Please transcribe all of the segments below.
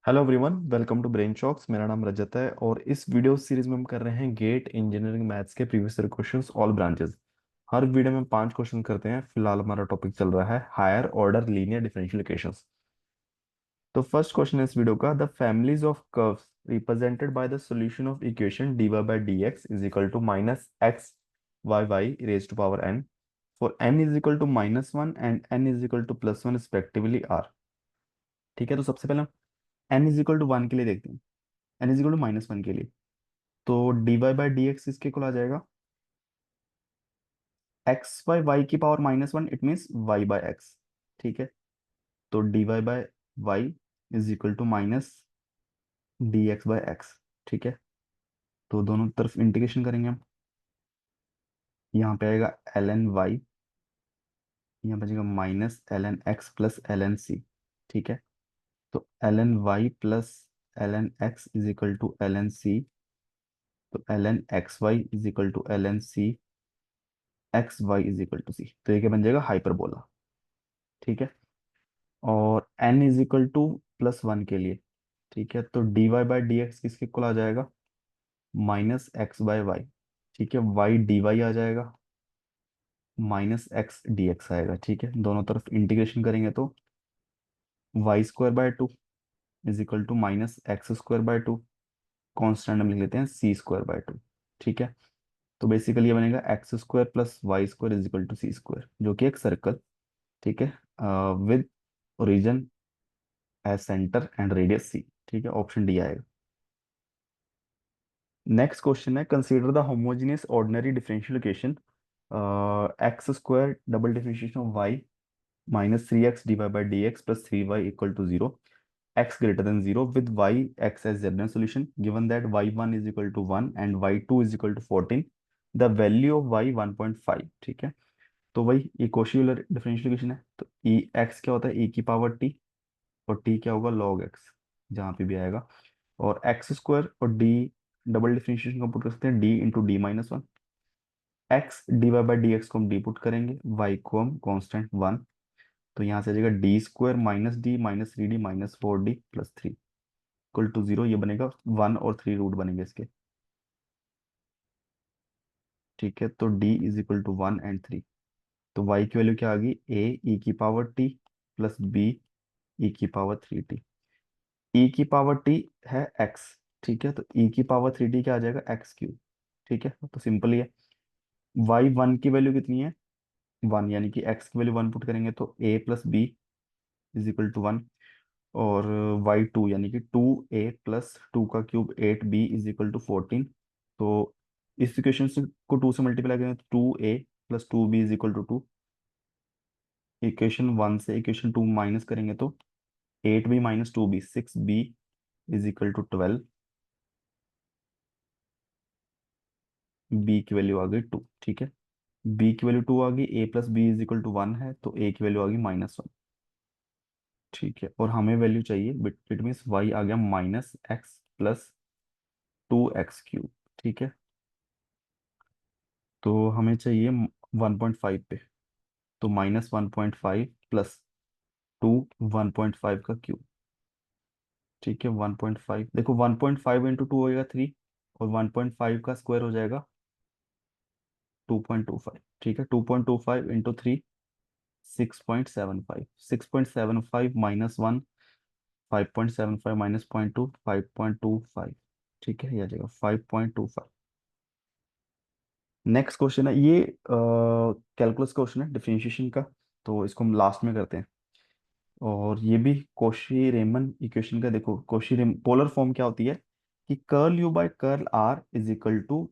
Hello everyone, welcome to Brain Shocks. मेरा नाम रजत है और इस वीडियो सीरीज में हम कर रहे हैं गेट इंजीनियरिंग मैथ्स के previous year questions all branches. हर वीडियो में हम 5 क्वेश्चन करते हैं। फिलहाल हमारा टॉपिक चल रहा है higher order linear differential equations. तो फर्स्ट क्वेश्चन है इस वीडियो का, the families of curves represented by the solution of equation dy by dx is equal to minus x y y raise to power n for n is equal to -1 and n is equal to +1 respectively are. ठीक है, तो सबसे पहले हम n is equal to 1 के लिए देखते हैं। n इज इक्वल टू -1 के लिए तो dy बाई डी एक्स इसके इक्वल आ जाएगा एक्स बाई वाई की power -1, it means y by x. ठीक है, तो dy by y is equal to minus d x by x. ठीक है, तो दोनों तरफ इंटीग्रेशन करेंगे हम। यहाँ पे आएगा ln y, यहाँ पे आएगा minus ln x plus ln c। ठीक है, तो ln y plus ln x is equal to ln c, तो ln x y is equal to ln c x y is equal to c। तो ये क्या बन जाएगा, हाइपरबोला। ठीक है, और n इज इक्वल टू +1 के लिए, ठीक है, तो dy बाई डी एक्स किसके इक्वल आ जाएगा, माइनस एक्स बाई वाई। ठीक है, y dy आ जाएगा, माइनस एक्स डी एक्स आएगा। ठीक है, दोनों तरफ इंटीग्रेशन करेंगे तो y² by 2 is equal to minus x² by 2। Constant हम लिख लेते हैं c² बाई 2। ठीक है, तो बेसिकली ये बनेगा x² plus y² is equal to c², जो कि एक सर्कल। ठीक है, with origin as centre and radius c। ठीक है, ऑप्शन डी आएगा। नेक्स्ट क्वेश्चन है, consider the homogeneous ordinary differential equation x² double differentiation of y -3x dy by d x plus 3y equal to 0, x greater than 0 with y x as Zebran solution given that y1 is equal to 1 and y2 is equal to 14, the value of y 1.5। ठीक है, तो वही ये Cauchy Euler differential equation है। तो e x क्या होता है, e की पावर t, और t क्या होगा, log x, जहाँ पे भी आएगा। और x² और d डबल डिफरेंशिएशन को पुट कर सकते हैं, d into d-1। x dy by d x को हम d पुट करेंगे, y को हम कांस्टेंट 1। तो यहाँ से आ जाएगा d² minus d minus 3d minus 4d plus 3 equal to 0। ये बनेगा 1 और 3 रूट बनेंगे इसके। ठीक है, तो d is equal to 1 and 3। तो y की वैल्यू क्या आ गई, a e की power t plus b e की पावर 3t। e की पावर t है x। ठीक है, तो e की पावर 3t क्या आ जाएगा, x³। ठीक है, तो सिंपल ही है। y1 की वैल्यू कितनी है, 1, यानी कि x की वैल्यू 1 पुट करेंगे तो a plus b is equal to 1। और y2 यानी कि 2a प्लस 2 का cube 8b is equal to 14। तो इस इक्वेशन से को 2 से मल्टीप्लाई करें तो 2a plus 2b is equal to 2। Equation 1 से इक्वेशन 2 माइनस करेंगे तो 8b minus 2b 6b is equal to 12। b की वैल्यू आ गई 2। ठीक है, b की वैल्यू 2 आ गई, a plus b is equal to 1 है, तो a की वैल्यू आ गई -1। ठीक है, और हमें वैल्यू चाहिए, इट मीन्स y आ गया माइनस एक्स प्लस 2x³ ठीक है, तो हमें चाहिए 1.5 पे, तो -1.5 प्लस 2 1.5 का क्यूब। ठीक है, 1.5 देखो, 1.5 इंटू 2 होएगा 3, और 1.5 का स्क्वायर हो जाएगा 2.25। ठीक है, 2.25 इंटू 3 6.75, 6.75 -1, 5.75 माइनस 0.2 5.25। ठीक है, ये आ जाएगा 5.25। नेक्स्ट क्वेश्चन है ये, कैलकुलस क्वेश्चन है डिफरेंशिएशन का, तो इसको हम लास्ट में करते हैं। और ये भी कॉशी रेमन इक्वेशन का, देखो कॉशी रेमन पोलर फॉर्म क्या होती है कि curl u by curl r is equal to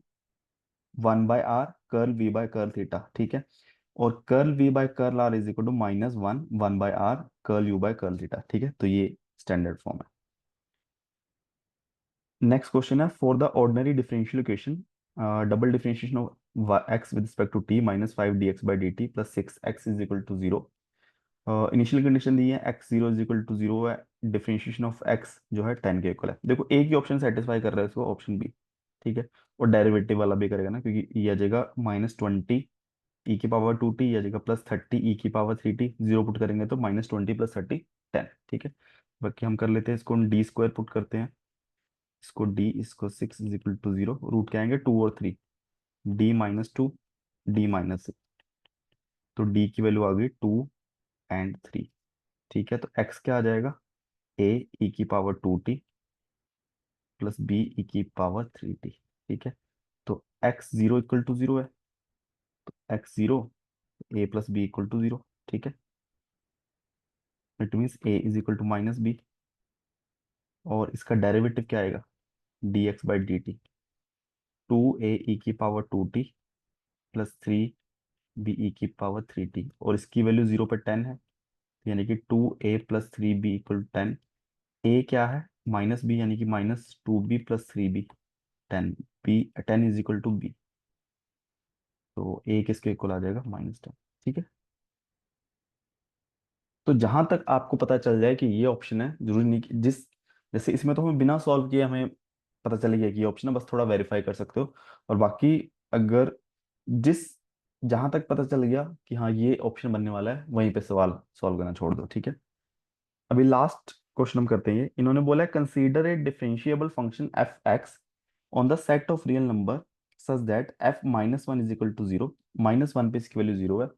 1/r curl v by curl theta. ठीक है, और curl v by curl r is equal to -1 1/r curl u by curl theta. ठीक है, तो ये स्टैंडर्ड फॉर्म है। नेक्स्ट क्वेश्चन है, for the ordinary differential equation double differentiation of x with respect to t -5 dx by dt plus 6x is equal to 0। Initial condition दी है x0 is equal to 0 है, differentiation of x जो है 10 के equal है। देखो एक ही option satisfy कर रहा है इसको, ऑप्शन बी। ठीक है, और डेरिवेटिव वाला भी करेगा ना, क्योंकि ये आ जाएगा -20 e की पावर 2t, आ जाएगा +30 e की पावर 3t, जीरो पुट करेंगे तो -20 + 30 10। ठीक है, बाकी हम कर लेते हैं इसको, डी स्क्वायर पुट करते हैं, इसको डी, इसको 6 = 0, रूट क्या आएंगे 2 और 3, D-2, D-6, तो डी की वैल्यू आ गई 2 और 3। ठीक है, तो एक्स क्या आ जाएगा, A e⁻²t plus B e⁻³ ठीक है, तो x0 = 0 है, x0, A+B = 0, ठीक है, इट मीन्स A = -B, और इसका डेरिवेटिव क्या आएगा, dx/dt, 2A e⁻²t plus 3B e⁻³ और इसकी वैल्यू 0 पे 10 है, यानी कि 2A + 3B = 10। ए क्या है, -B, यानी कि -2B + 3B, 10, B 10 = B, तो ए किसके इक्वल आ जाएगा, -10। ठीक है, तो जहां तक आपको पता चल जाए कि ये ऑप्शन है, जरूरी नहीं कि जिस, जैसे इसमें तो हमें बिना सॉल्व किए हमें पता चल गया कि ये ऑप्शन है, बस थोड़ा वेरीफाई कर सकते हो। और बाकी अगर जिस, जहां तक पता चल गया कि हाँ ये ऑप्शन बनने वाला है, वहीं पे सवाल सॉल्व करना छोड़ दो। ठीक है, अभी लास्ट क्वेश्चन हम करते हैं। ये इन्होंने बोला है consider a differentiable function F x on the set of real number such that F -1 = 0, -1 पे इसकी वैल्यू 0 है,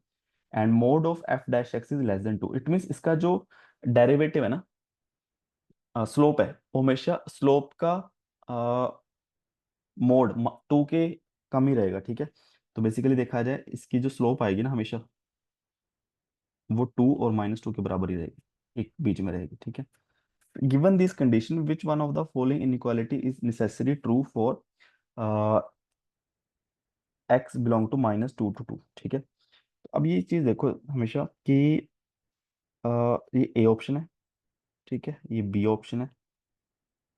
and mode of F dash x is <2। It means इसका जो डेरिवेटिव है ना, स्लोप है, वो हमेशा स्लोप का मोड 2 के कम ही रहेगा। ठीक है, तो बेसिकली देखा जाए इसकी जो स्लोप आएगी ना, हमेशा वो 2 और -2 के बराबर ही रहेगी, एक बीच में रहेगी। ठीक है, given this condition which one of the following inequality is necessary true for uh, x belong to -2 to 2। ठीक है, तो अब ये चीज देखो हमेशा कि ये ए ऑप्शन है, ठीक है, ये बी ऑप्शन है,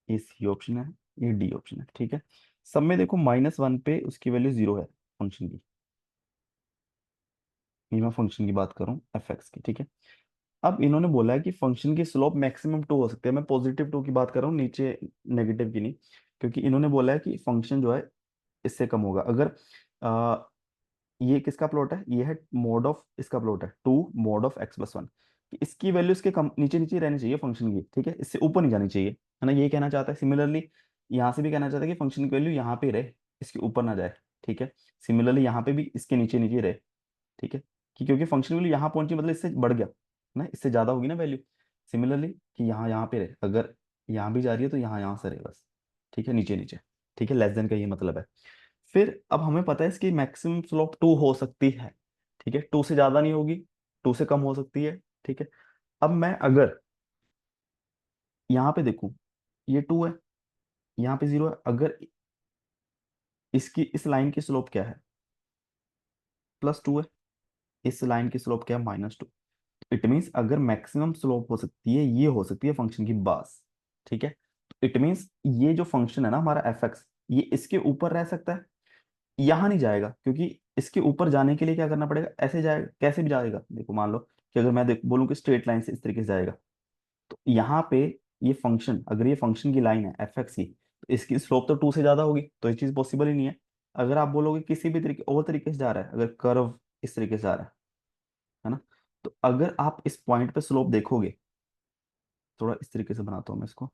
ये सी ऑप्शन है, ये डी ऑप्शन है। ठीक है, सब में देखो -1 पे उसकी वैल्यू 0 है फंक्शन की, ये मैं फंक्शन की बात करूं एफ एक्स की। ठीक है, अब इन्होंने बोला है कि फंक्शन की स्लोप मैक्सिमम 2 हो सकती है, मैं पॉजिटिव 2 की बात कर रहा हूँ, नीचे नेगेटिव की नहीं, क्योंकि इन्होंने बोला है कि फंक्शन जो है इससे कम होगा। अगर ये किसका प्लॉट है, ये है मोड ऑफ, इसका प्लॉट है 2 mod of x + 1, कि इसकी वैल्यू इसके कम नीचे नीचे रहनी चाहिए फंक्शन की। ठीक है, इससे ऊपर नहीं जानी चाहिए, है ना, ये कहना चाहता है। सिमिलरली यहाँ से भी कहना चाहता है कि फंक्शन की वैल्यू यहाँ पे रहे, इसके ऊपर ना जाए। ठीक है, सिमिलरली यहाँ पे भी इसके नीचे नीचे रहे। ठीक है, कि क्योंकि फंक्शन वैल्यू यहाँ पहुंची मतलब इससे बढ़ गया ना, इससे ज्यादा होगी ना वैल्यू। सिमिलरली कि यहाँ यहाँ पे रहे, अगर यहाँ भी जा रही है तो यहाँ यहाँ से रहे बस। ठीक है, नीचे नीचे। ठीक है, लेस देन का ये मतलब है। फिर अब हमें पता है इसकी मैक्सिमम स्लोप 2 हो सकती है। ठीक है, 2 से ज्यादा नहीं होगी, 2 से कम हो सकती है। ठीक है, अब मैं अगर यहाँ पे देखूं, ये 2 है, यहाँ पे 0 है, अगर इसकी इस लाइन की स्लोप क्या है, +2 है, इस लाइन की स्लोप क्या है, -2। इट मीन्स अगर मैक्सिमम स्लोप हो सकती है, ये हो सकती है फंक्शन की बास। ठीक है, इट मीन्स ये जो फंक्शन है ना हमारा एफ एक्स, ये इसके ऊपर रह सकता है, यहाँ नहीं जाएगा, क्योंकि इसके ऊपर जाने के लिए क्या करना पड़ेगा, ऐसे जाएगा, कैसे भी जाएगा। देखो मान लो कि अगर मैं बोलूँ कि स्ट्रेट लाइन से इस तरीके से जाएगा, तो यहाँ पे ये फंक्शन, अगर ये फंक्शन की लाइन है एफ एक्स की, तो इसकी स्लोप तो 2 से ज्यादा होगी, तो ये चीज पॉसिबल ही नहीं है। अगर आप बोलोगे किसी भी तरीके और तरीके से जा रहा है, अगर कर्व इस तरीके से जा रहा है ना, तो अगर आप इस पॉइंट पे स्लोप देखोगे, थोड़ा इस तरीके से बनाता हूँ मैं इसको,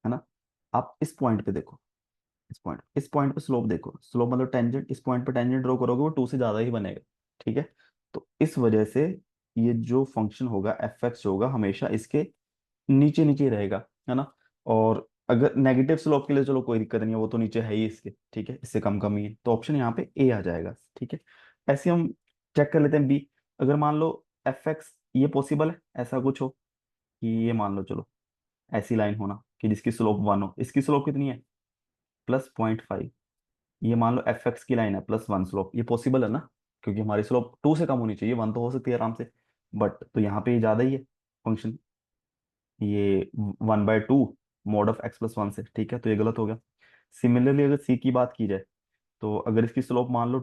है ना, आप इस पॉइंट पे देखो, इस पॉइंट पे स्लोप देखो, स्लोप मतलब टेंजेंट, इस पॉइंट पे टेंजेंट ड्रॉ करोगे वो 2 से ज्यादा ही बनेगा। ठीक है, तो इस वजह से ये जो फंक्शन होगा एफ एक्स होगा, हमेशा इसके नीचे नीचे ही रहेगा, है ना। और अगर नेगेटिव स्लोप के लिए चलो कोई दिक्कत नहीं है, वो तो नीचे है ही इसके। ठीक है, इससे कम कम ही है, तो ऑप्शन यहाँ पे ए आ जाएगा। ठीक है, ऐसे हम चेक कर लेते हैं बी। अगर मान लो एफ एक्स, ये पॉसिबल है ऐसा कुछ हो कि ये मान लो चलो ऐसी लाइन होना कि जिसकी स्लोप 1 हो, इसकी स्लोप कितनी है, +0.5, ये मान लो एफ एक्स की लाइन है +1 स्लोप, ये पॉसिबल है ना, क्योंकि हमारी स्लोप 2 से कम होनी चाहिए, 1 तो हो सकती है आराम से, बट तो यहाँ पे ये ज्यादा ही है फंक्शन, ये 1/2 mod of x + 1 से। ठीक है, तो ये गलत हो गया। सिमिलरली अगर सी की बात की जाए, तो अगर इसकी स्लोप मान लो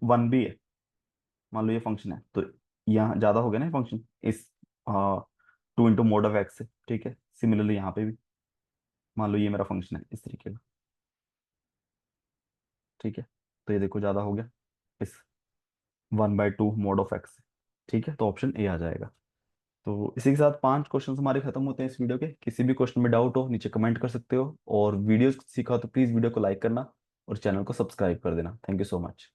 1 भी है, मान लो ये फंक्शन है, तो यहाँ ज्यादा हो गया ना फंक्शन इस 2 × mod of x से। ठीक है, सिमिलरली यहाँ पे भी मान लो ये मेरा फंक्शन है इस तरीके का। ठीक है, तो ये देखो ज्यादा हो गया इस 1/2 mod of x। ठीक है, तो ऑप्शन ए आ जाएगा। तो इसी के साथ 5 क्वेश्चन हमारे खत्म होते हैं इस वीडियो के। किसी भी क्वेश्चन में डाउट हो नीचे कमेंट कर सकते हो, और वीडियो सीखा तो प्लीज़ वीडियो को लाइक करना और चैनल को सब्सक्राइब कर देना। Thank you so much.